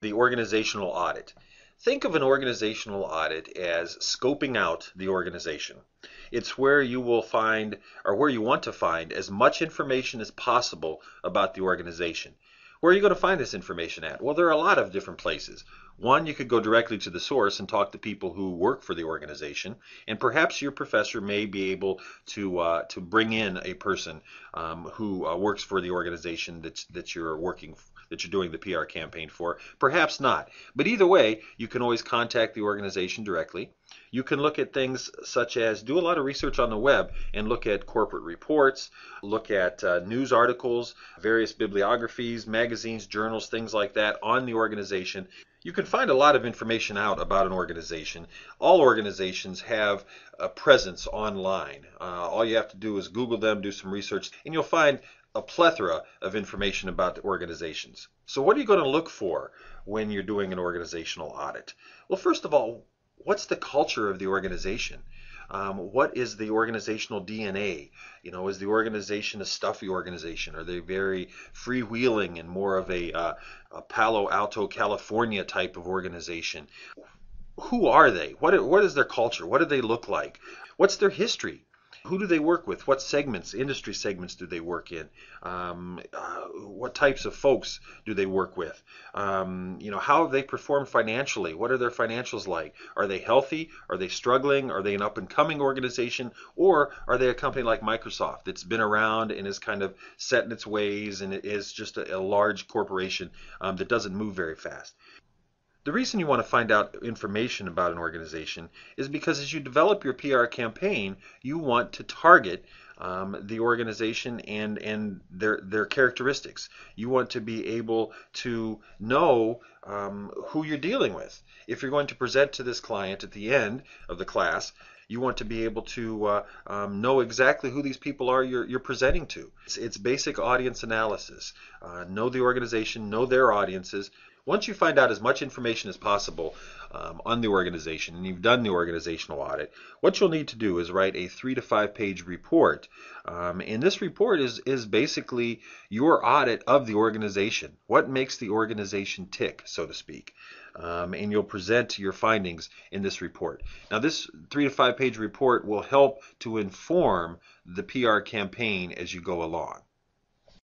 The organizational audit. Think of an organizational audit as scoping out the organization. It's where you will find, or where you want to find, as much information as possible about the organization. Where are you going to find this information at? Well, there are a lot of different places. One, you could go directly to the source and talk to people who work for the organization, and perhaps your professor may be able to bring in a person who works for the organization that you're doing the PR campaign for. Perhaps not, but either way, you can always contact the organization directly. You can look at things such as do a lot of research on the web and look at corporate reports, look at news articles, various bibliographies, magazines, journals, things like that on the organization. You can find a lot of information out about an organization. All organizations have a presence online. All you have to do is Google them, do some research, and you'll find a plethora of information about the organizations. So what are you going to look for when you're doing an organizational audit? Well, first of all, what's the culture of the organization? What is the organizational DNA? Is the organization a stuffy organization? Are they very freewheeling and more of a Palo Alto, California type of organization? Who are they? What is their culture? What do they look like? What's their history? Who do they work with? What segments, industry segments do they work in? What types of folks do they work with? How have they performed financially? What are their financials like? Are they healthy? Are they struggling? Are they an up-and-coming organization? Or are they a company like Microsoft that's been around and is kind of set in its ways and it is just a large corporation that doesn't move very fast? The reason you want to find out information about an organization is because as you develop your PR campaign, you want to target the organization and their characteristics. You want to be able to know who you're dealing with. If you're going to present to this client at the end of the class, you want to be able to know exactly who these people are you're presenting to. It's basic audience analysis. Know the organization, know their audiences. Once you find out as much information as possible on the organization and you've done the organizational audit, what you'll need to do is write a 3 to 5 page report. And this report is basically your audit of the organization. What makes the organization tick, so to speak. And you'll present your findings in this report. Now this 3 to 5 page report will help to inform the PR campaign as you go along.